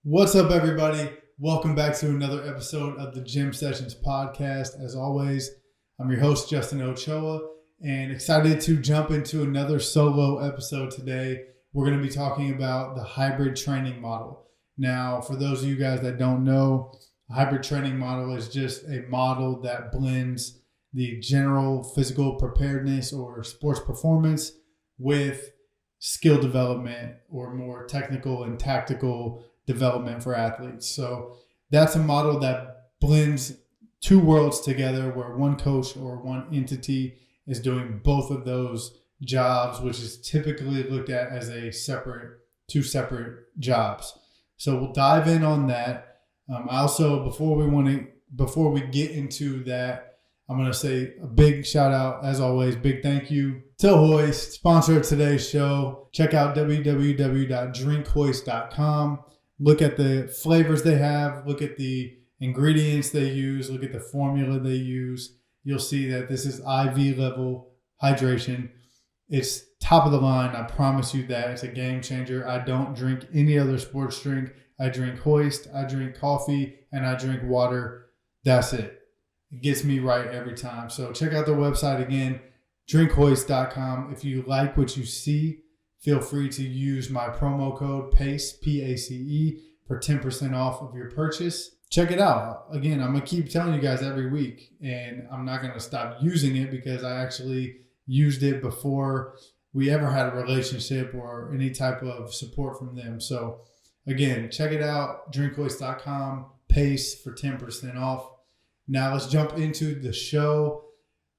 What's up, everybody? Welcome back to another episode of the Gym Sessions podcast. As always, I'm your host, Justin Ochoa, and excited to jump into another solo episode today. We're going to be talking about the hybrid training model. Now, for those of you guys that don't know, a hybrid training model is just a model that blends the general physical preparedness or sports performance with skill development or more technical and tactical development for athletes. So that's a model that blends two worlds together where one coach or one entity is doing both of those jobs, which is typically looked at as two separate jobs. So we'll dive in on that. Before we get into that, I'm going to say a big shout out, as always, big thank you to Hoist, sponsor of today's show. Check out www.drinkhoist.com. Look at the flavors they have. Look at the ingredients they use. Look at the formula they use. You'll see that this is IV level hydration. It's top of the line. I promise you that. It's a game changer. I don't drink any other sports drink. I drink Hoist, I drink coffee, and I drink water. That's it. It gets me right every time. So check out their website again, drinkhoist.com. If you like what you see, feel free to use my promo code PACE, P-A-C-E, for 10% off of your purchase. Check it out. Again, I'm going to keep telling you guys every week, and I'm not going to stop using it because I actually used it before we ever had a relationship or any type of support from them. So again, check it out, drinkhoist.com, PACE for 10% off. Now let's jump into the show.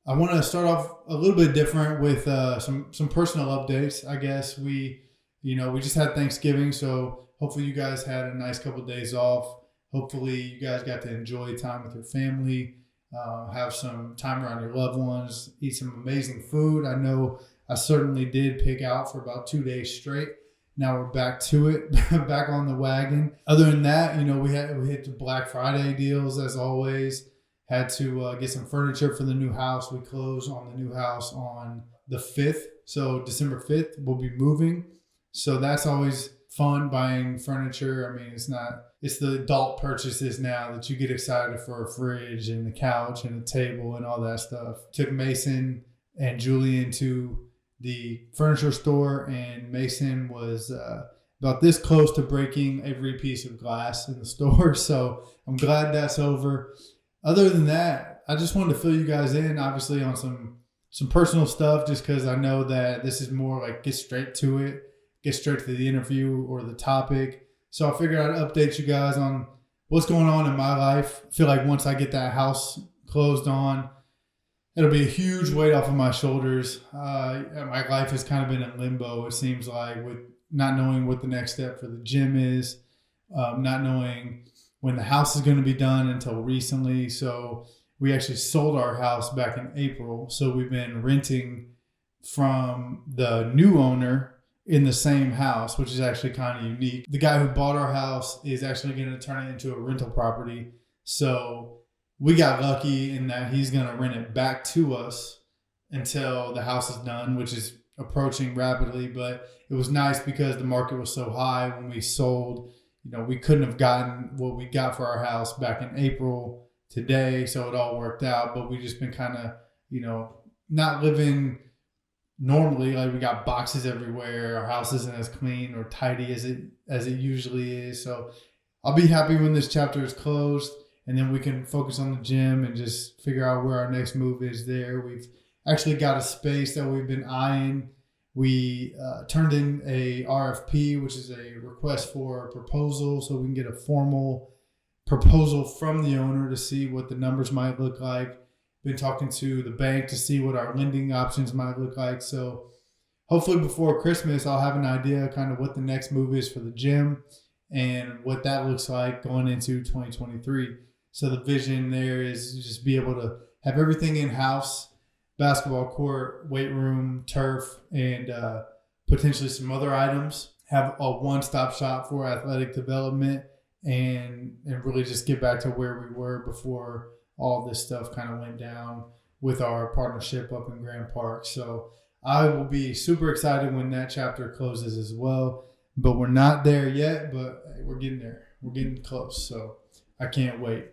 I want to start off a little bit different with some personal updates. I guess we just had Thanksgiving, so hopefully you guys had a nice couple of days off. Hopefully you guys got to enjoy time with your family, have some time around your loved ones, eat some amazing food. I know I certainly did pig out for about 2 days straight. Now we're back to it, back on the wagon. Other than that, we hit the Black Friday deals as always. Had to get some furniture for the new house. We close on the new house on the 5th. So December 5th, we'll be moving. So that's always fun, buying furniture. I mean, it's the adult purchases now that you get excited for, a fridge and a couch and a table and all that stuff. Took Mason and Julian to the furniture store, and Mason was about this close to breaking every piece of glass in the store. So I'm glad that's over. Other than that, I just wanted to fill you guys in, obviously, on some personal stuff, just because I know that this is more like get straight to it, get straight to the interview or the topic. So I figured I'd update you guys on what's going on in my life. I feel like once I get that house closed on, it'll be a huge weight off of my shoulders. My life has kind of been in limbo, it seems like, with not knowing what the next step for the gym is, not knowing when the house is going to be done until recently. So we actually sold our house back in April. So we've been renting from the new owner in the same house, which is actually kind of unique. The guy who bought our house is actually going to turn it into a rental property. So we got lucky in that he's going to rent it back to us until the house is done, which is approaching rapidly. But it was nice because the market was so high when we sold. We couldn't have gotten what we got for our house back in April today. So it all worked out. But we just been kind of, not living normally. Like, we got boxes everywhere. Our house isn't as clean or tidy as it usually is. So I'll be happy when this chapter is closed, and then we can focus on the gym and just figure out where our next move is there. We've actually got a space that we've been eyeing. We turned in a RFP, which is a request for a proposal, so we can get a formal proposal from the owner to see what the numbers might look like. Been talking to the bank to see what our lending options might look like. So hopefully before Christmas, I'll have an idea kind of what the next move is for the gym and what that looks like going into 2023. So the vision there is just be able to have everything in-house: basketball court, weight room, turf, and potentially some other items. Have a one-stop shop for athletic development and really just get back to where we were before all this stuff kind of went down with our partnership up in Grand Park. So I will be super excited when that chapter closes as well. But we're not there yet, but we're getting there. We're getting close, so I can't wait.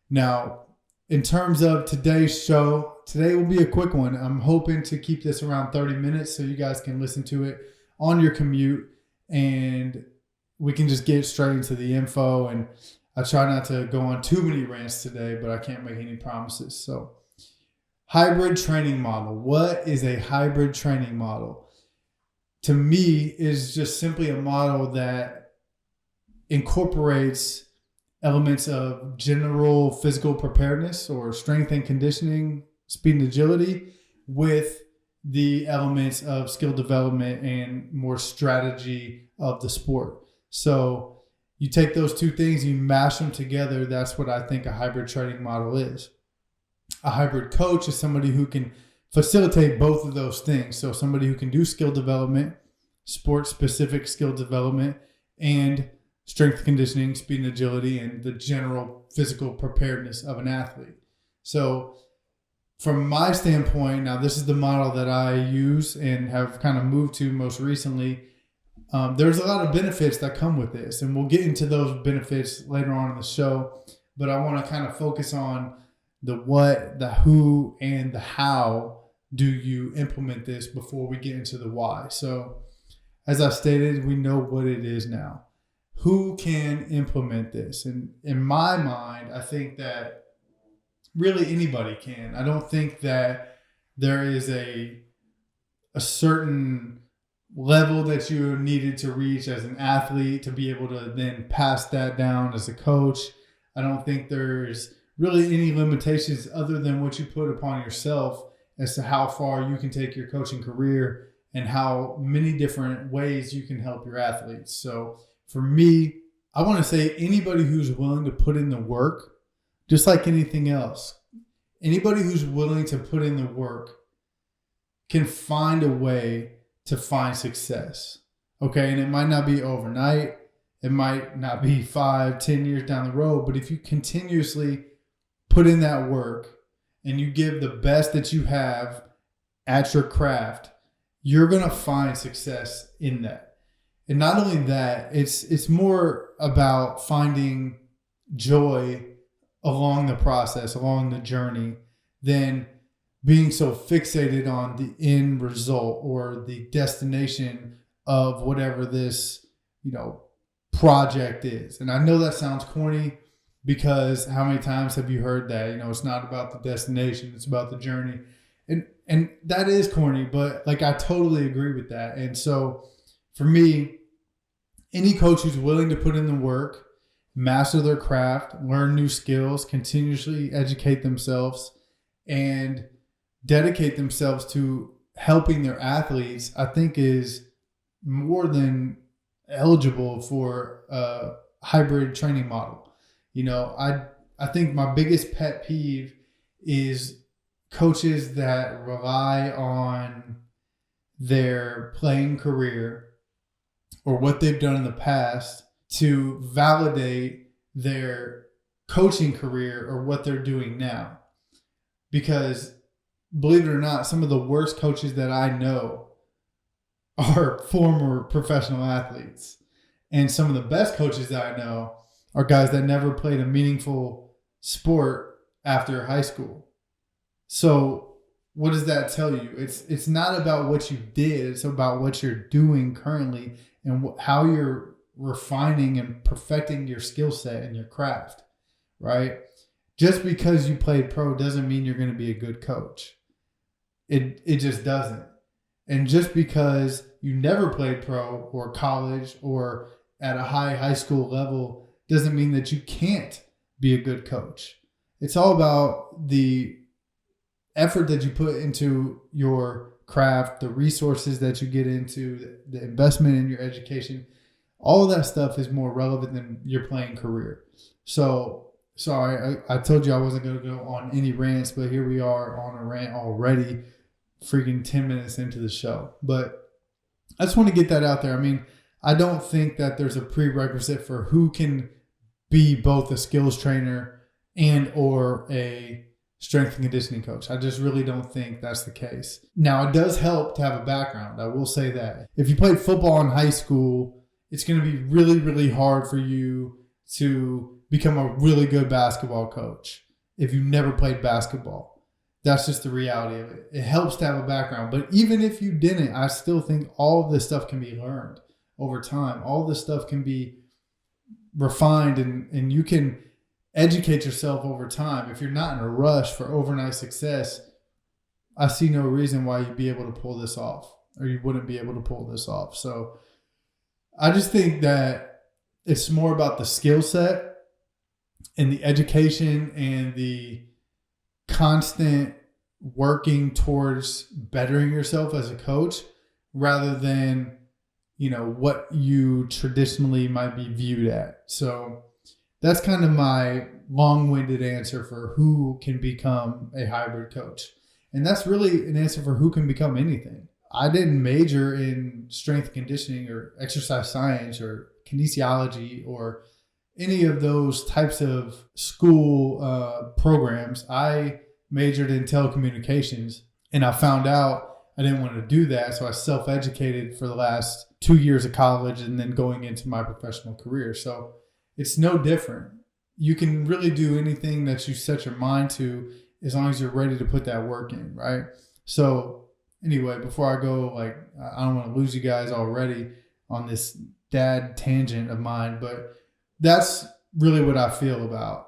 Now, in terms of today's show, today will be a quick one. I'm hoping to keep this around 30 minutes so you guys can listen to it on your commute and we can just get straight into the info. And I try not to go on too many rants today, but I can't make any promises. So, hybrid training model. What is a hybrid training model? To me, is just simply a model that incorporates elements of general physical preparedness or strength and conditioning, speed and agility, with the elements of skill development and more strategy of the sport. So you take those two things, you mash them together. That's what I think a hybrid training model is. A hybrid coach is somebody who can facilitate both of those things. So somebody who can do skill development, sport-specific skill development, and strength conditioning, speed and agility, and the general physical preparedness of an athlete. So from my standpoint, now this is the model that I use and have kind of moved to most recently. There's a lot of benefits that come with this, and we'll get into those benefits later on in the show. But I want to kind of focus on the what, the who, and the how do you implement this before we get into the why. So as I stated, we know what it is now. Who can implement this? And in my mind, I think that really anybody can. I don't think that there is a certain level that you needed to reach as an athlete to be able to then pass that down as a coach. I don't think there's really any limitations other than what you put upon yourself as to how far you can take your coaching career and how many different ways you can help your athletes. So for me, I want to say anybody who's willing to put in the work, just like anything else, anybody who's willing to put in the work can find a way to find success. Okay, and it might not be overnight. It might not be 5-10 years down the road, but if you continuously put in that work and you give the best that you have at your craft, you're going to find success in that. And not only that, it's more about finding joy along the process, along the journey, than being so fixated on the end result or the destination of whatever this, project is. And I know that sounds corny because how many times have you heard that? It's not about the destination, it's about the journey. And that is corny, but I totally agree with that. And so for me, any coach who's willing to put in the work, master their craft, learn new skills, continuously educate themselves, and dedicate themselves to helping their athletes, I think is more than eligible for a hybrid training model. I think my biggest pet peeve is coaches that rely on their playing career or what they've done in the past to validate their coaching career or what they're doing now. Because believe it or not, some of the worst coaches that I know are former professional athletes. And some of the best coaches that I know are guys that never played a meaningful sport after high school. So what does that tell you? It's not about what you did. It's about what you're doing currently and how you're refining and perfecting your skill set and your craft, right? Just because you played pro doesn't mean you're going to be a good coach. It just doesn't. And just because you never played pro or college or at a high school level doesn't mean that you can't be a good coach. It's all about the effort that you put into your craft, the resources that you get into, the investment in your education. All of that stuff is more relevant than your playing career. So, sorry, I told you I wasn't going to go on any rants, but here we are on a rant already, freaking 10 minutes into the show. But I just want to get that out there. I mean, I don't think that there's a prerequisite for who can be both a skills trainer and or a strength and conditioning coach. I just really don't think that's the case. Now, it does help to have a background. I will say that. If you played football in high school, it's going to be really, really hard for you to become a really good basketball coach if you never played basketball. That's just the reality of it. It helps to have a background. But even if you didn't, I still think all of this stuff can be learned over time. All of this stuff can be refined, and you can educate yourself over time. If you're not in a rush for overnight success, I see no reason why you'd be able to pull this off, or you wouldn't be able to pull this off. So I just think that it's more about the skill set and the education and the constant working towards bettering yourself as a coach, rather than, what you traditionally might be viewed at. So that's kind of my long-winded answer for who can become a hybrid coach. And that's really an answer for who can become anything. I didn't major in strength conditioning or exercise science or kinesiology or any of those types of school programs. I majored in telecommunications, and I found out I didn't want to do that. So I self-educated for the last 2 years of college and then going into my professional career. So it's no different. You can really do anything that you set your mind to as long as you're ready to put that work in, right? So anyway, before I go, I don't want to lose you guys already on this dad tangent of mine, but that's really what I feel about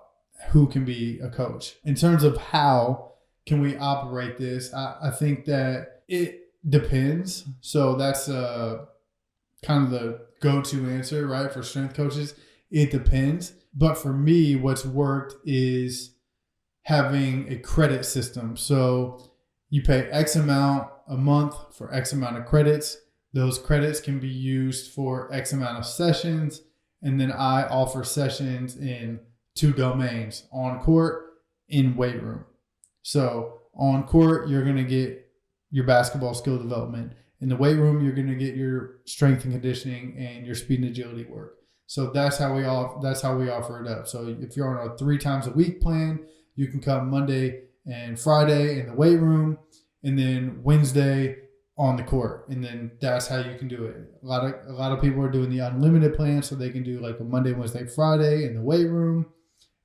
who can be a coach. In terms of how can we operate this, I think that it depends. So that's kind of the go-to answer, right, for strength coaches. It depends. But for me, what's worked is having a credit system. So you pay X amount a month for X amount of credits. Those credits can be used for X amount of sessions. And then I offer sessions in 2 domains: on court, in weight room. So on court, you're going to get your basketball skill development. In the weight room, you're going to get your strength and conditioning and your speed and agility work. So that's how we offer it up. So if you're on a 3 times a week plan, you can come Monday and Friday in the weight room, and then Wednesday on the court. And then that's how you can do it. A lot of people are doing the unlimited plan, so they can do like a Monday, Wednesday, Friday in the weight room,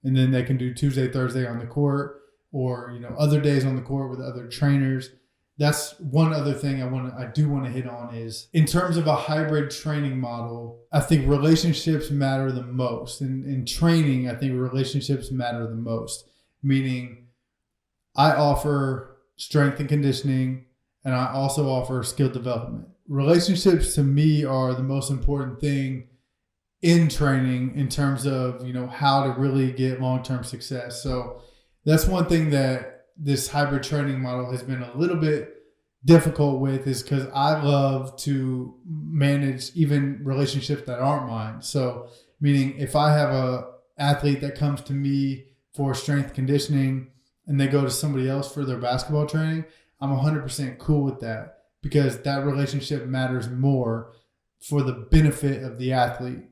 and then they can do Tuesday, Thursday on the court, or other days on the court with other trainers. That's one other thing I do want to hit on is, in terms of a hybrid training model, I think relationships matter the most. In training, I think relationships matter the most. Meaning, I offer strength and conditioning, and I also offer skill development. Relationships to me are the most important thing in training in terms of, how to really get long-term success. So that's one thing that this hybrid training model has been a little bit difficult with, is because I love to manage even relationships that aren't mine. So meaning, if I have a athlete that comes to me for strength conditioning and they go to somebody else for their basketball training, I'm 100% cool with that, because that relationship matters more for the benefit of the athlete.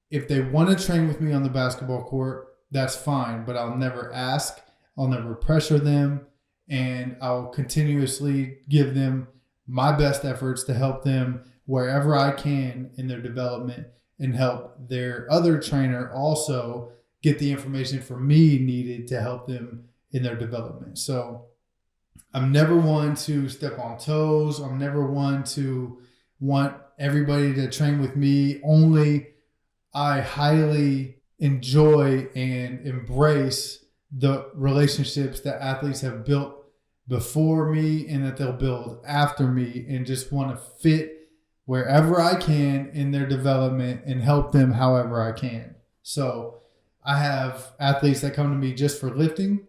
If they want to train with me on the basketball court, that's fine, but I'll never ask. I'll never pressure them, and I'll continuously give them my best efforts to help them wherever I can in their development, and help their other trainer also get the information from me needed to help them in their development. So I'm never one to step on toes. I'm never one to want everybody to train with me. Only I highly enjoy and embrace the relationships that athletes have built before me and that they'll build after me, and just want to fit wherever I can in their development and help them however I can. So I have athletes that come to me just for lifting,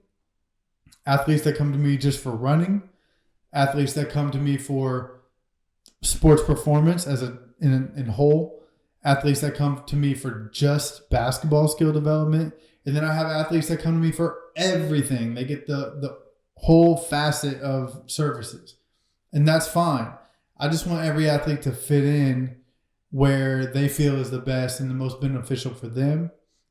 athletes that come to me just for running, athletes that come to me for sports performance in whole, athletes that come to me for just basketball skill development. And then I have athletes that come to me for everything. They get the whole facet of services. And that's fine. I just want every athlete to fit in where they feel is the best and the most beneficial for them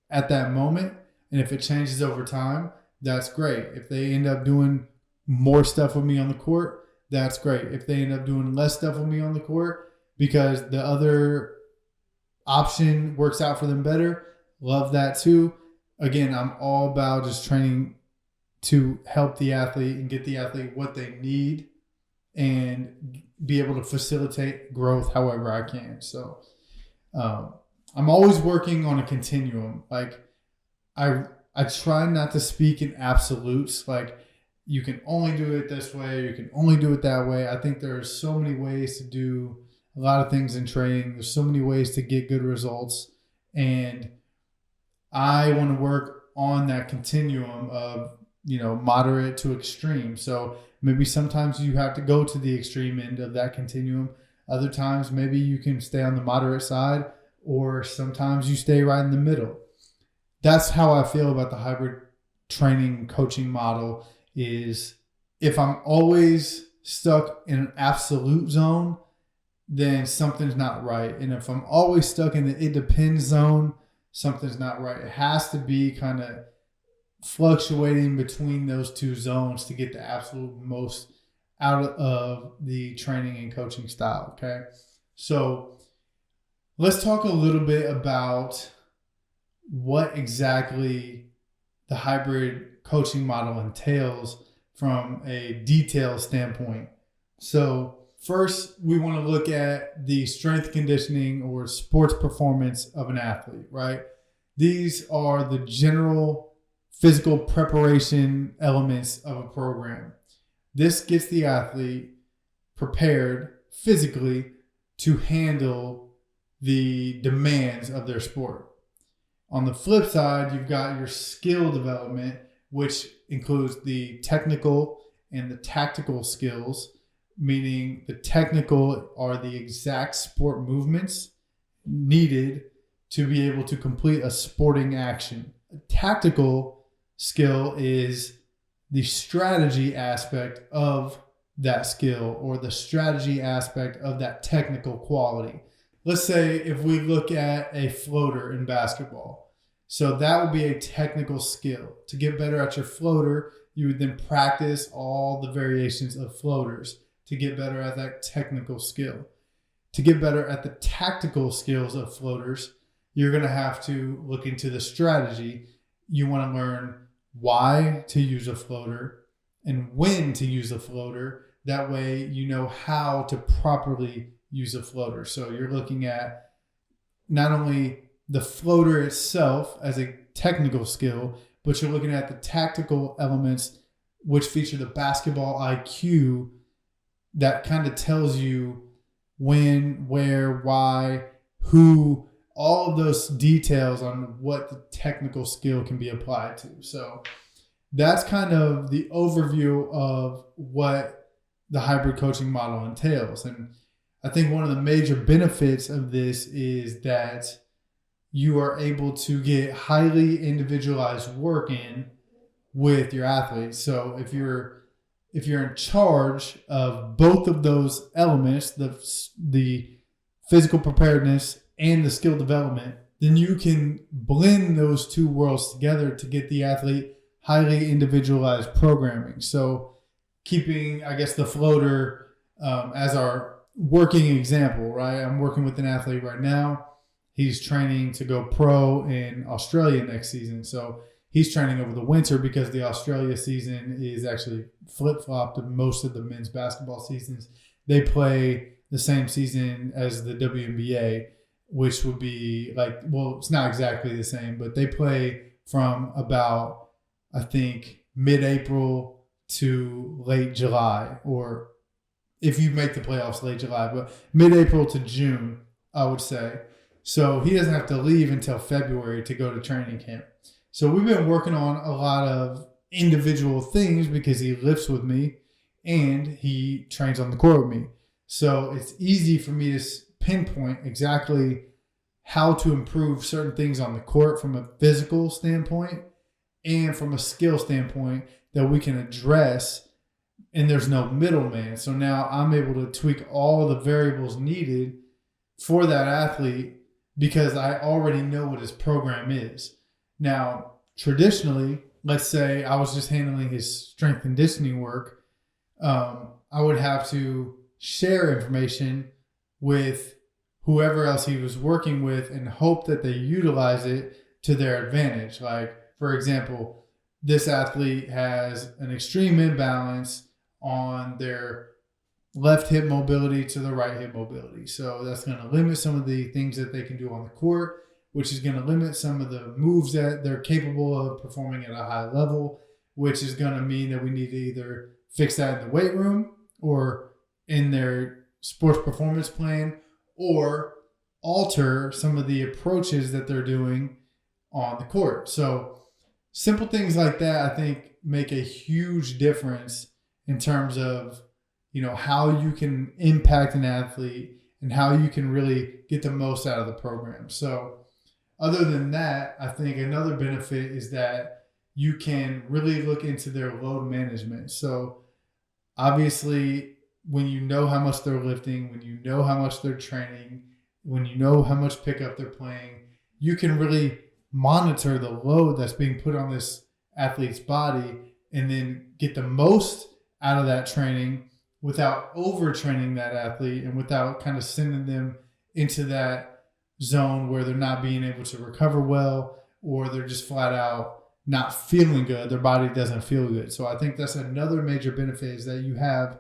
at that moment. And if it changes over time, that's great. If they end up doing more stuff with me on the court, that's great. If they end up doing less stuff with me on the court because the other option works out for them better, love that too. Again, I'm all about just training to help the athlete and get the athlete what they need and be able to facilitate growth however I can. So I'm always working on a continuum. Like I try not to speak in absolutes. Like you can only do it this way, you can only do it that way. I think there are so many ways to do a lot of things in training. There's so many ways to get good results, and I want to work on that continuum of, moderate to extreme. So maybe sometimes you have to go to the extreme end of that continuum. Other times, maybe you can stay on the moderate side, or sometimes you stay right in the middle. That's how I feel about the hybrid training coaching model. Is if I'm always stuck in an absolute zone, then something's not right. And if I'm always stuck in the it depends zone, something's not right. It has to be kind of fluctuating between those two zones to get the absolute most out of the training and coaching style. Okay. So let's talk a little bit about what exactly the hybrid coaching model entails from a detail standpoint. So first, we want to look at the strength conditioning or sports performance of an athlete, right? These are the general physical preparation elements of a program. This gets the athlete prepared physically to handle the demands of their sport. On the flip side, you've got your skill development, which includes the technical and the tactical skills, meaning the technical are the exact sport movements needed to be able to complete a sporting action. A tactical skill is the strategy aspect of that skill, or the strategy aspect of that technical quality. Let's say if we look at a floater in basketball. So that would be a technical skill. To get better at your floater, you would then practice all the variations of floaters to get better at that technical skill. To get better at the tactical skills of floaters, you're going to have to look into the strategy. You want to learn why to use a floater and when to use a floater. That way you know how to properly use a floater. So you're looking at not only the floater itself as a technical skill, but you're looking at the tactical elements which feature the basketball IQ that kind of tells you when, where, why, who, all of those details on what the technical skill can be applied to. So that's kind of the overview of what the hybrid coaching model entails. And I think one of the major benefits of this is that you are able to get highly individualized work in with your athletes. So if you're in charge of both of those elements, the physical preparedness and the skill development, then you can blend those two worlds together to get the athlete highly individualized programming. So keeping, I guess, the floater as our working example, right? I'm working with an athlete right now. He's training to go pro in Australia next season. So he's training over the winter because the Australia season is actually flip-flopped to most of the men's basketball seasons. They play the same season as the WNBA, which would be like, well, it's not exactly the same, but they play from about, I think, mid-April to late July, or if you make the playoffs, late July, but mid-April to June, I would say. So he doesn't have to leave until February to go to training camp. So we've been working on a lot of individual things because he lifts with me and he trains on the court with me. So it's easy for me to pinpoint exactly how to improve certain things on the court from a physical standpoint and from a skill standpoint that we can address, and there's no middleman. So now I'm able to tweak all the variables needed for that athlete because I already know what his program is. Now, traditionally, let's say I was just handling his strength conditioning work, I would have to share information with whoever else he was working with and hope that they utilize it to their advantage. Like, for example, this athlete has an extreme imbalance on their left hip mobility to the right hip mobility. So that's going to limit some of the things that they can do on the court, which is going to limit some of the moves that they're capable of performing at a high level, which is going to mean that we need to either fix that in the weight room or in their sports performance plan, or alter some of the approaches that they're doing on the court. So simple things like that, I think, make a huge difference in terms of, how you can impact an athlete and how you can really get the most out of the program. So other than that, I think another benefit is that you can really look into their load management. So obviously, when you know how much they're lifting, when you know how much they're training, when you know how much pickup they're playing, you can really monitor the load that's being put on this athlete's body and then get the most out of that training without overtraining that athlete and without kind of sending them into that zone where they're not being able to recover well, or they're just flat out not feeling good. Their body doesn't feel good. So I think that's another major benefit, is that you have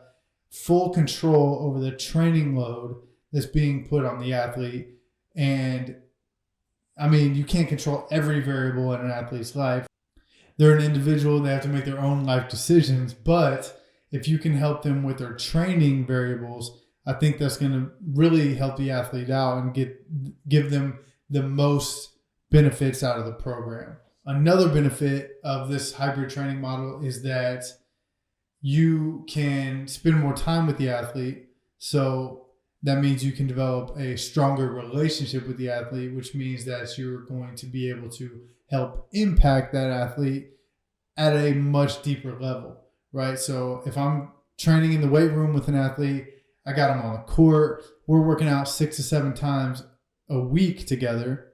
full control over the training load that's being put on the athlete. And I mean, you can't control every variable in an athlete's life. They're an individual. They have to make their own life decisions. But if you can help them with their training variables, I think that's going to really help the athlete out and give them the most benefits out of the program. Another benefit of this hybrid training model is that you can spend more time with the athlete. So that means you can develop a stronger relationship with the athlete, which means that you're going to be able to help impact that athlete at a much deeper level, right? So if I'm training in the weight room with an athlete, I got them on the court, we're working out 6 to 7 times a week together.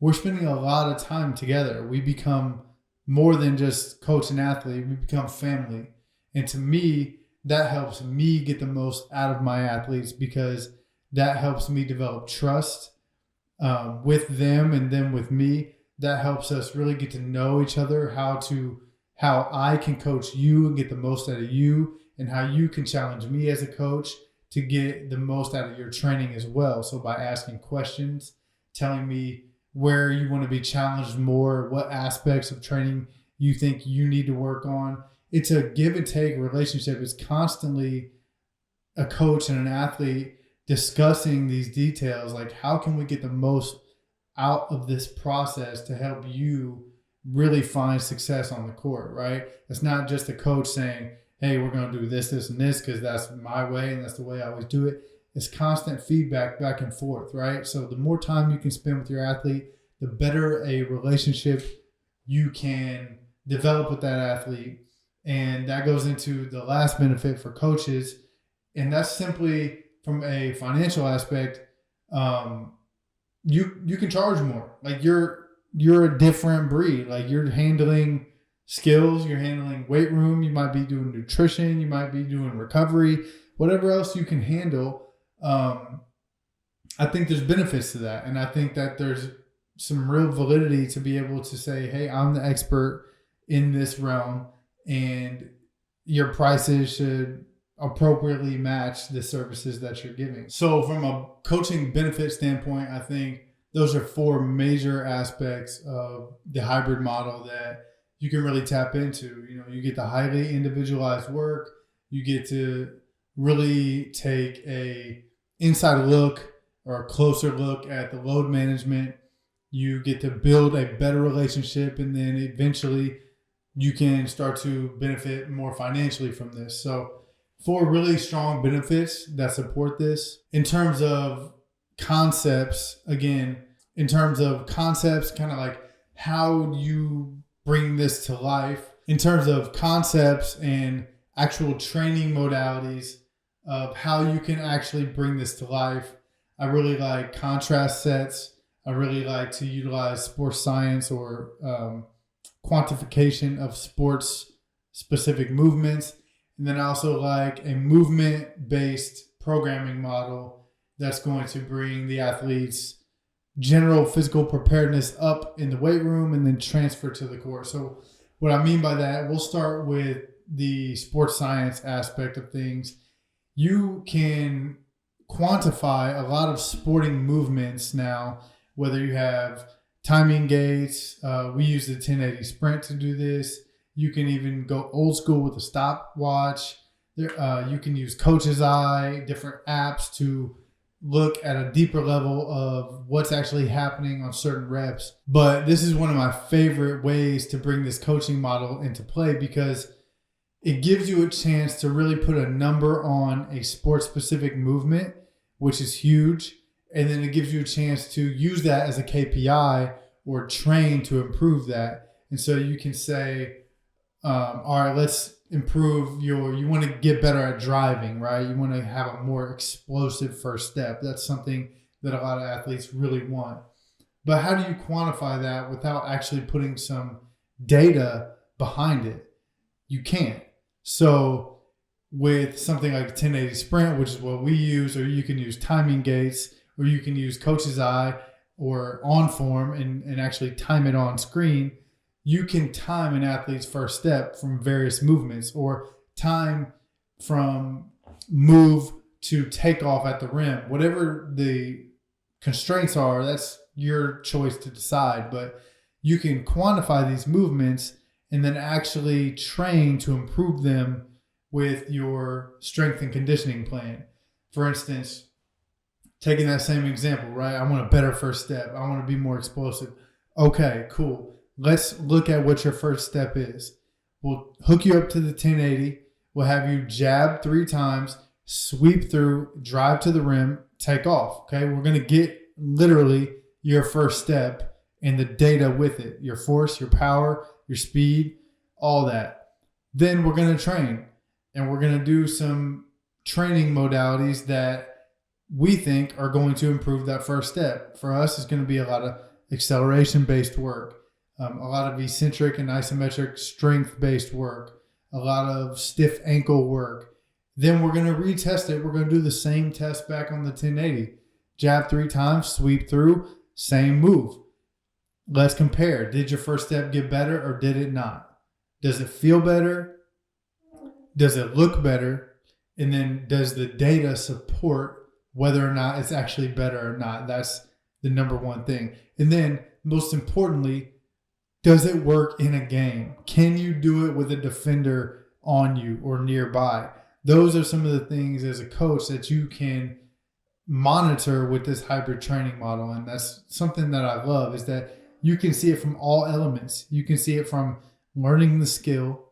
We're spending a lot of time together. We become more than just coach and athlete. We become family. And to me, that helps me get the most out of my athletes, because that helps me develop trust with them and them with me. That helps us really get to know each other, how I can coach you and get the most out of you, and how you can challenge me as a coach to get the most out of your training as well. So by asking questions, telling me where you want to be challenged more, what aspects of training you think you need to work on. It's a give and take relationship. It's constantly a coach and an athlete discussing these details, like how can we get the most out of this process to help you really find success on the court, right? It's not just a coach saying, hey, we're going to do this, this, and this because that's my way and that's the way I always do it. It's constant feedback back and forth, right? So the more time you can spend with your athlete, the better a relationship you can develop with that athlete. And that goes into the last benefit for coaches, and that's simply from a financial aspect. You can charge more. Like you're a different breed. Like you're handling skills, you're handling weight room, you might be doing nutrition, you might be doing recovery, whatever else you can handle. I think there's benefits to that, and I think that there's some real validity to be able to say, hey, I'm the expert in this realm, and your prices should appropriately match the services that you're giving. So from a coaching benefit standpoint, I think those are 4 major aspects of the hybrid model that you can really tap into. You get the highly individualized work. You get to really take a inside look or a closer look at the load management. You get to build a better relationship, and then eventually you can start to benefit more financially from this. So 4 really strong benefits that support this. In terms of concepts, kind of like how you bring this to life. In terms of concepts and actual training modalities of how you can actually bring this to life, I really like contrast sets. I really like to utilize sports science or quantification of sports specific movements. And then I also like a movement based programming model that's going to bring the athletes general physical preparedness up in the weight room and then transfer to the court. So what I mean by that, we'll start with the sports science aspect of things. You can quantify a lot of sporting movements now, whether you have timing gates. We use the 1080 sprint to do this. You can even go old school with a stopwatch. You can use Coach's Eye, different apps to look at a deeper level of what's actually happening on certain reps. But this is one of my favorite ways to bring this coaching model into play, because it gives you a chance to really put a number on a sport specific movement, which is huge. And then it gives you a chance to use that as a KPI or train to improve that. And so you can say, all right, let's improve you want to get better at driving, right? You want to have a more explosive first step. That's something that a lot of athletes really want. But how do you quantify that without actually putting some data behind it? You can't. So with something like 1080 sprint, which is what we use, or you can use timing gates, or you can use Coach's Eye or on form and actually time it on screen. You can time an athlete's first step from various movements, or time from move to take off at the rim. Whatever the constraints are, that's your choice to decide. But you can quantify these movements and then actually train to improve them with your strength and conditioning plan. For instance, taking that same example, right? I want a better first step. I want to be more explosive. Okay, cool. Let's look at what your first step is. We'll hook you up to the 1080. We'll have you jab 3 times, sweep through, drive to the rim, take off. Okay, we're going to get literally your first step and the data with it, your force, your power, your speed, all that. Then we're going to train, and we're going to do some training modalities that we think are going to improve that first step. For us, it's going to be a lot of acceleration-based work. A lot of eccentric and isometric strength-based work, a lot of stiff ankle work. Then we're going to retest it. We're going to do the same test back on the 1080. Jab 3 times, sweep through, same move. Let's compare. Did your first step get better or did it not? Does it feel better? Does it look better? And then does the data support whether or not it's actually better or not? That's the number one thing. And then most importantly, does it work in a game? Can you do it with a defender on you or nearby? Those are some of the things as a coach that you can monitor with this hybrid training model. And that's something that I love, is that you can see it from all elements. You can see it from learning the skill,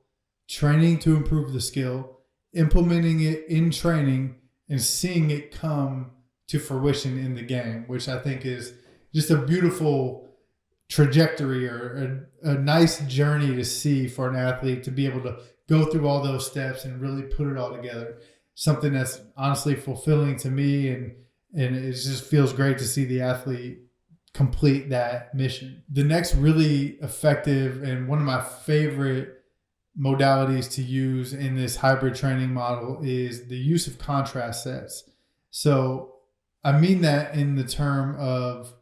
training to improve the skill, implementing it in training, and seeing it come to fruition in the game, which I think is just a beautiful trajectory or a nice journey to see for an athlete to be able to go through all those steps and really put it all together. Something that's honestly fulfilling to me, and it just feels great to see the athlete complete that mission. The next really effective and one of my favorite modalities to use in this hybrid training model is the use of contrast sets. So I mean that in the term of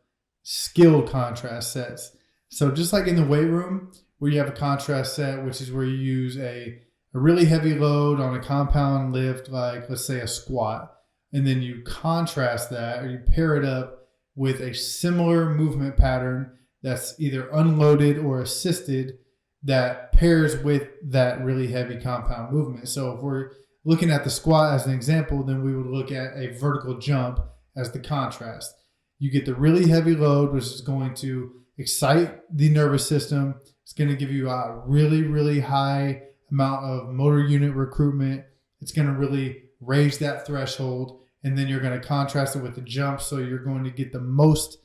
skilled contrast sets. So just like in the weight room where you have a contrast set, which is where you use a really heavy load on a compound lift, like let's say a squat, and then you contrast that or you pair it up with a similar movement pattern that's either unloaded or assisted that pairs with that really heavy compound movement. So if we're looking at the squat as an example, then we would look at a vertical jump as the contrast. You get the really heavy load, which is going to excite the nervous system. It's going to give you a really, really high amount of motor unit recruitment. It's going to really raise that threshold. And then you're going to contrast it with the jump. So you're going to get the most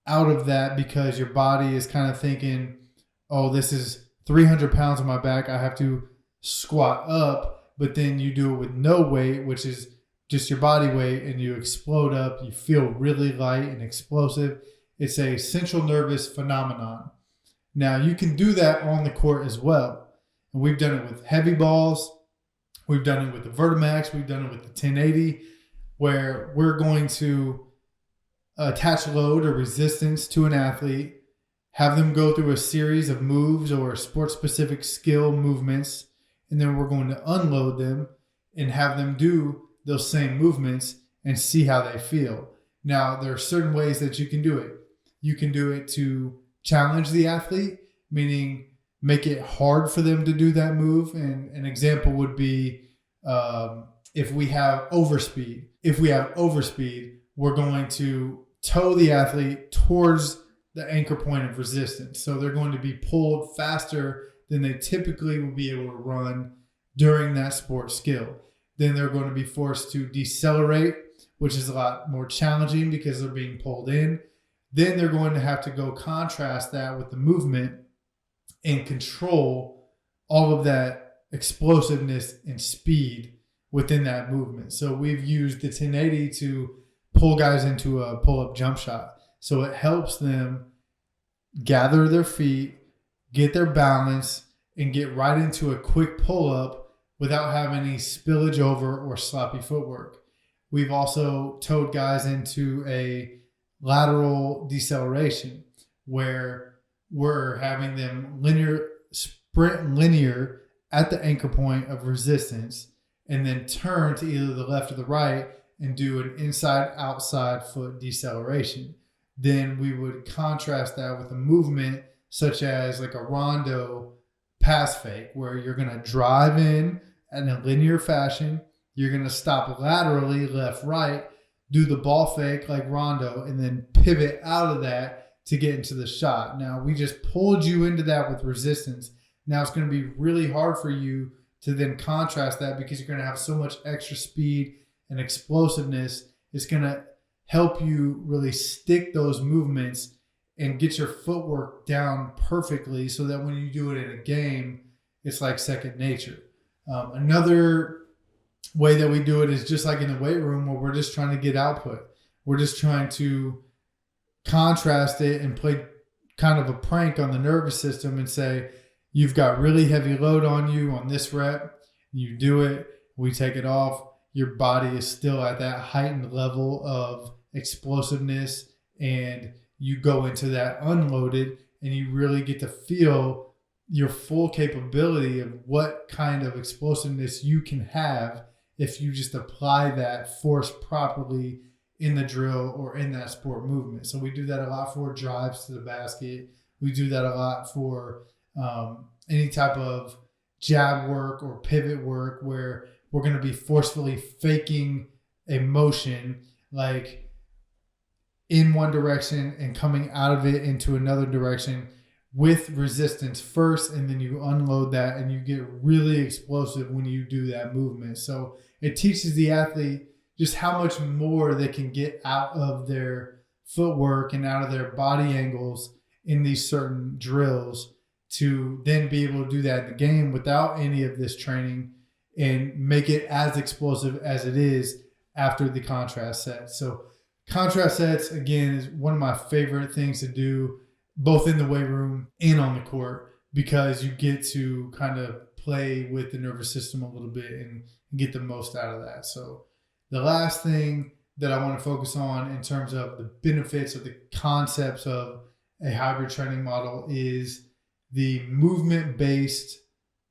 out of that because your body is kind of thinking, oh, this is 300 pounds on my back. I have to squat up. But then you do it with no weight, which is just your body weight, and you explode up. You feel really light and explosive. It's a central nervous phenomenon. Now, you can do that on the court as well. And we've done it with heavy balls. We've done it with the Vertimax. We've done it with the 1080, where we're going to attach load or resistance to an athlete, have them go through a series of moves or sport-specific skill movements, and then we're going to unload them and have them do those same movements and see how they feel. Now, there are certain ways that you can do it. You can do it to challenge the athlete, meaning make it hard for them to do that move. And an example would be if we have overspeed. If we have overspeed, we're going to tow the athlete towards the anchor point of resistance. So they're going to be pulled faster than they typically will be able to run during that sport skill. Then they're going to be forced to decelerate, which is a lot more challenging because they're being pulled in. Then they're going to have to go contrast that with the movement and control all of that explosiveness and speed within that movement. So we've used the 1080 to pull guys into a pull-up jump shot. So it helps them gather their feet, get their balance, and get right into a quick pull-up without having any spillage over or sloppy footwork. We've also towed guys into a lateral deceleration where we're having them sprint linear at the anchor point of resistance and then turn to either the left or the right and do an inside-outside foot deceleration. Then we would contrast that with a movement such as like a rondo pass fake where you're going to drive in a linear fashion. You're going to stop laterally, left, right, do the ball fake like rondo, and then pivot out of that to get into the shot. Now, we just pulled you into that with resistance. Now it's going to be really hard for you to then contrast that because you're going to have so much extra speed and explosiveness. It's going to help you really stick those movements and get your footwork down perfectly so that when you do it in a game, it's like second nature. Another way that we do it is just like in the weight room where we're just trying to get output. We're just trying to contrast it and play kind of a prank on the nervous system and say, you've got really heavy load on you on this rep. You do it. We take it off. Your body is still at that heightened level of explosiveness, and you go into that unloaded and you really get to feel your full capability of what kind of explosiveness you can have if you just apply that force properly in the drill or in that sport movement. So we do that a lot for drives to the basket. We do that a lot for any type of jab work or pivot work where we're going to be forcefully faking a motion like in one direction and coming out of it into another direction with resistance first, and then you unload that and you get really explosive when you do that movement. So it teaches the athlete just how much more they can get out of their footwork and out of their body angles in these certain drills to then be able to do that in the game without any of this training and make it as explosive as it is after the contrast set. So contrast sets, again, is one of my favorite things to do, both in the weight room and on the court, because you get to kind of play with the nervous system a little bit and get the most out of that. So the last thing that I want to focus on in terms of the benefits of the concepts of a hybrid training model is the movement-based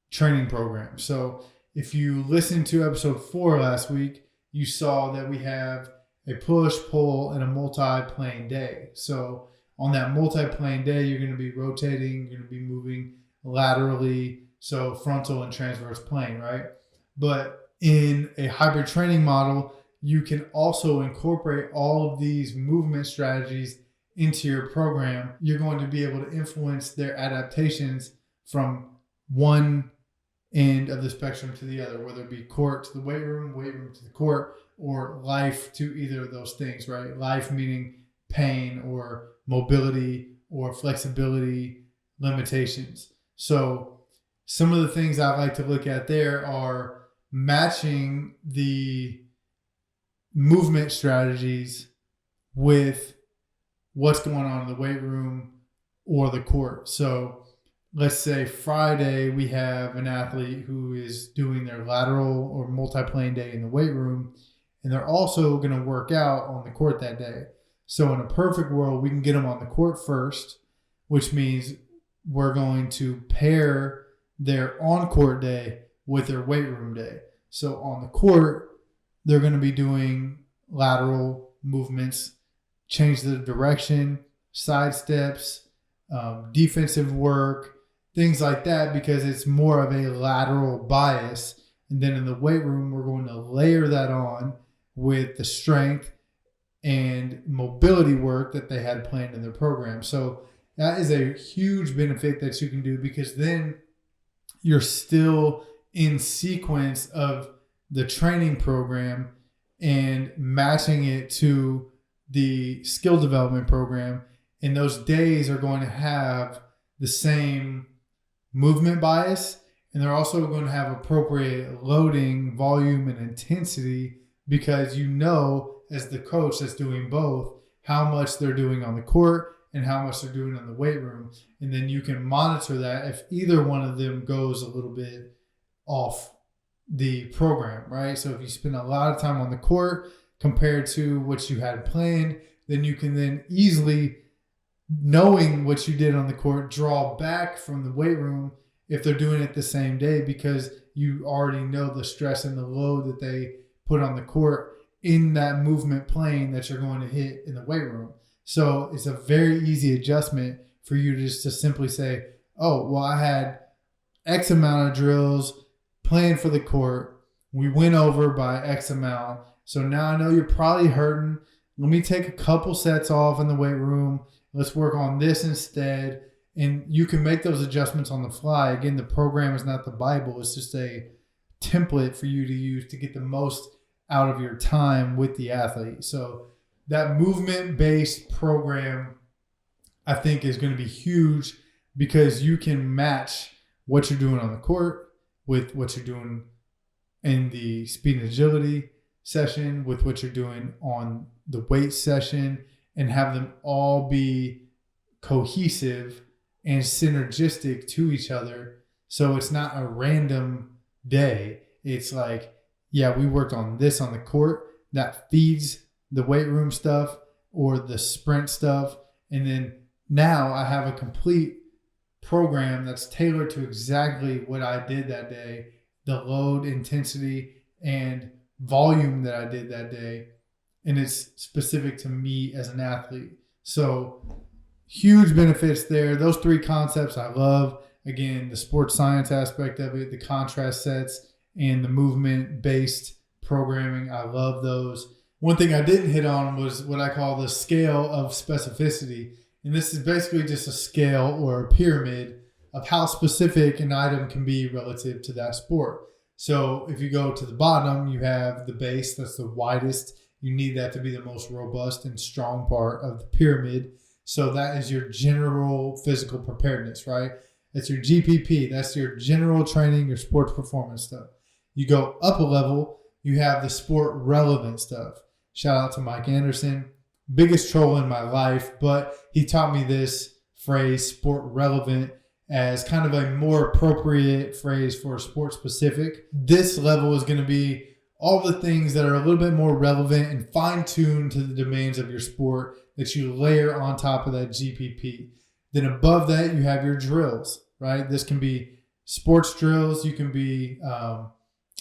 training program. So if you listened to episode 4 last week, you saw that we have a push, pull, and a multi-plane day. So on that multi-plane day, you're going to be rotating, you're going to be moving laterally, so frontal and transverse plane, right? But in a hybrid training model, you can also incorporate all of these movement strategies into your program. You're going to be able to influence their adaptations from one end of the spectrum to the other, whether it be court to the weight room to the court, or life to either of those things, right? Life meaning pain or mobility or flexibility limitations. So some of the things I like to look at there are matching the movement strategies with what's going on in the weight room or the court. So let's say Friday we have an athlete who is doing their lateral or multi-plane day in the weight room, and they're also going to work out on the court that day. So in a perfect world, we can get them on the court first, which means we're going to pair their on-court day with their weight room day. So on the court, they're going to be doing lateral movements, change the direction, side steps, defensive work, things like that, because it's more of a lateral bias. And then in the weight room, we're going to layer that on with the strength and mobility work that they had planned in their program. So that is a huge benefit that you can do, because then you're still in sequence of the training program and matching it to the skill development program. And those days are going to have the same movement bias, and they're also going to have appropriate loading, volume, and intensity, because you know, as the coach that's doing both, how much they're doing on the court and how much they're doing in the weight room. And then you can monitor that if either one of them goes a little bit off the program, right? So if you spend a lot of time on the court compared to what you had planned, then you can then easily, knowing what you did on the court, draw back from the weight room if they're doing it the same day, because you already know the stress and the load that they put on the court in that movement plane that you're going to hit in the weight room. So it's a very easy adjustment for you just to simply say, oh, well, I had X amount of drills planned for the court. We went over by X amount. So now I know you're probably hurting. Let me take a couple sets off in the weight room. Let's work on this instead. And you can make those adjustments on the fly. Again, the program is not the Bible. It's just a template for you to use to get the most out of your time with the athlete. So that movement-based program, I think, is going to be huge, because you can match what you're doing on the court with what you're doing in the speed and agility session, with what you're doing on the weight session, and have them all be cohesive and synergistic to each other. So it's not a random day. It's like, yeah, we worked on this on the court that feeds the weight room stuff or the sprint stuff. And then now I have a complete program that's tailored to exactly what I did that day, the load, intensity, and volume that I did that day. And it's specific to me as an athlete. So huge benefits there. Those three concepts I love. Again, the sports science aspect of it, the contrast sets, and the movement-based programming. I love those. One thing I didn't hit on was what I call the scale of specificity. And this is basically just a scale or a pyramid of how specific an item can be relative to that sport. So if you go to the bottom, you have the base. That's the widest. You need that to be the most robust and strong part of the pyramid. So that is your general physical preparedness, right? That's your GPP. That's your general training, your sports performance stuff. You go up a level, you have the sport relevant stuff. Shout out to Mike Anderson, biggest troll in my life, but he taught me this phrase, sport relevant, as kind of a more appropriate phrase for sport specific. This level is going to be all the things that are a little bit more relevant and fine-tuned to the demands of your sport that you layer on top of that GPP. Then above that, you have your drills, right? This can be sports drills. You can be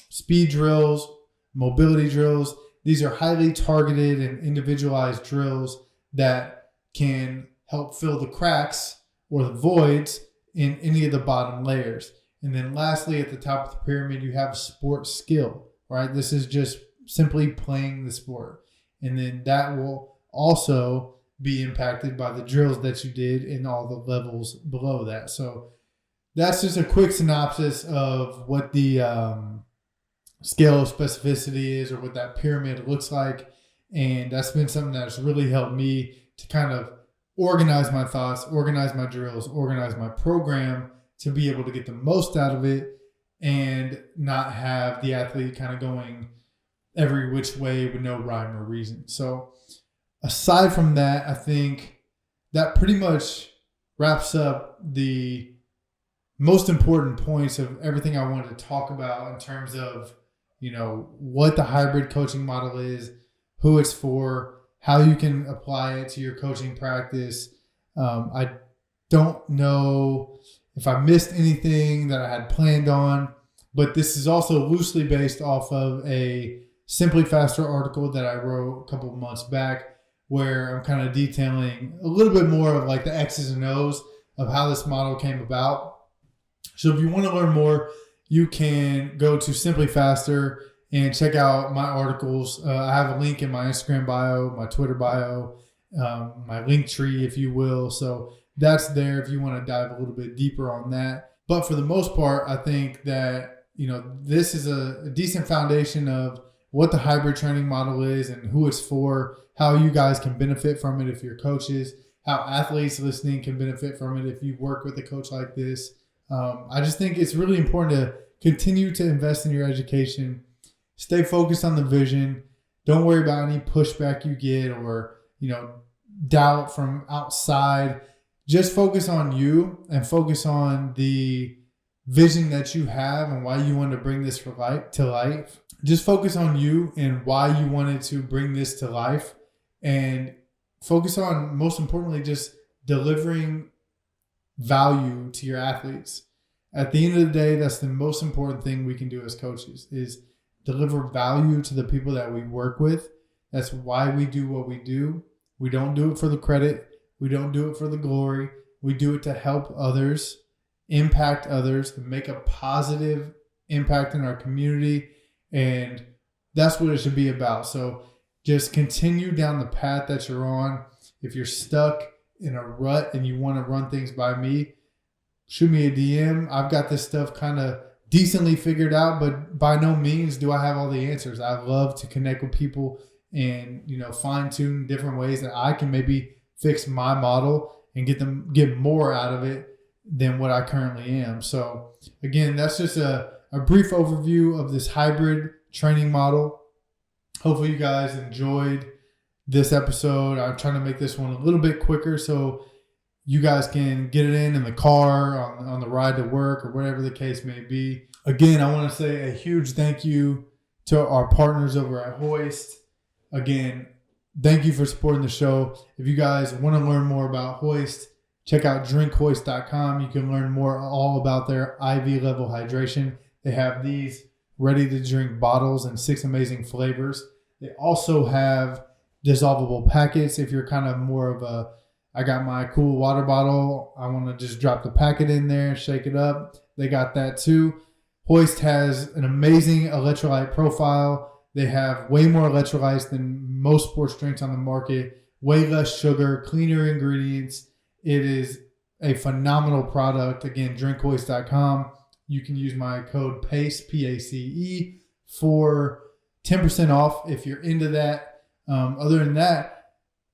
speed drills, mobility drills. These are highly targeted and individualized drills that can help fill the cracks or the voids in any of the bottom layers. And then lastly, at the top of the pyramid, you have sport skill, right? This is just simply playing the sport. And then that will also be impacted by the drills that you did in all the levels below that. So that's just a quick synopsis of what the scale of specificity is, or what that pyramid looks like. And that's been something that's really helped me to kind of organize my thoughts, organize my drills, organize my program to be able to get the most out of it and not have the athlete kind of going every which way with no rhyme or reason. So aside from that, I think that pretty much wraps up the most important points of everything I wanted to talk about in terms of, you know, what the hybrid coaching model is, who it's for, how you can apply it to your coaching practice. I don't know if I missed anything that I had planned on, but this is also loosely based off of a Simply Faster article that I wrote a couple of months back, where I'm kind of detailing a little bit more of like the X's and O's of how this model came about. So if you want to learn more, you can go to Simply Faster and check out my articles. I have a link in my Instagram bio, my Twitter bio, my link tree, if you will. So that's there if you want to dive a little bit deeper on that. But for the most part, I think that, this is a decent foundation of what the hybrid training model is and who it's for, how you guys can benefit from it if you're coaches, how athletes listening can benefit from it if you work with a coach like this. I just think it's really important to continue to invest in your education. Stay focused on the vision. Don't worry about any pushback you get or, doubt from outside. Just focus on you and focus on the vision that you have and why you want to bring this to life. Just focus on you and why you wanted to bring this to life, and focus on, most importantly, just delivering value to your athletes. At the end of the day, that's the most important thing we can do as coaches, is deliver value to the people that we work with. That's why we do what we do. We don't do it for the credit. We don't do it for the glory. We do it to help others, impact others, and make a positive impact in our community. And that's what it should be about. So just continue down the path that you're on. If you're stuck in a rut and you want to run things by me, shoot me a DM. I've got this stuff kind of decently figured out, but by no means do I have all the answers. I love to connect with people and, fine tune different ways that I can maybe fix my model and get more out of it than what I currently am. So again, that's just a brief overview of this hybrid training model. Hopefully you guys enjoyed this episode. I'm trying to make this one a little bit quicker so you guys can get it in the car, on the ride to work, or whatever the case may be. Again, I want to say a huge thank you to our partners over at Hoist. Again, thank you for supporting the show. If you guys want to learn more about Hoist, check out drinkhoist.com. You can learn more all about their IV level hydration. They have these ready to drink bottles in 6 amazing flavors. They also have dissolvable packets. If you're kind of more of I got my cool water bottle, I want to just drop the packet in there, shake it up, they got that too. Hoist has an amazing electrolyte profile. They have way more electrolytes than most sports drinks on the market, way less sugar, cleaner ingredients. It is a phenomenal product. Again, drinkhoist.com. You can use my code PACE, P-A-C-E, for 10% off if you're into that. Other than that,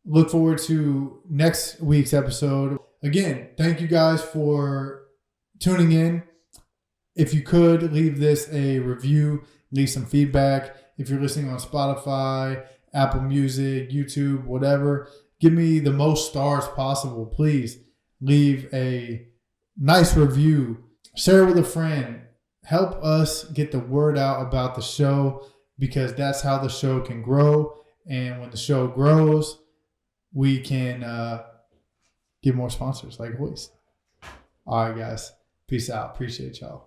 look forward to next week's episode. Again, thank you guys for tuning in. If you could, leave this a review, leave some feedback. If you're listening on Spotify, Apple Music, YouTube, whatever, give me the most stars possible. Please leave a nice review. Share it with a friend. Help us get the word out about the show, because that's how the show can grow. And when the show grows, we can get more sponsors like Hoist. All right, guys. Peace out. Appreciate y'all.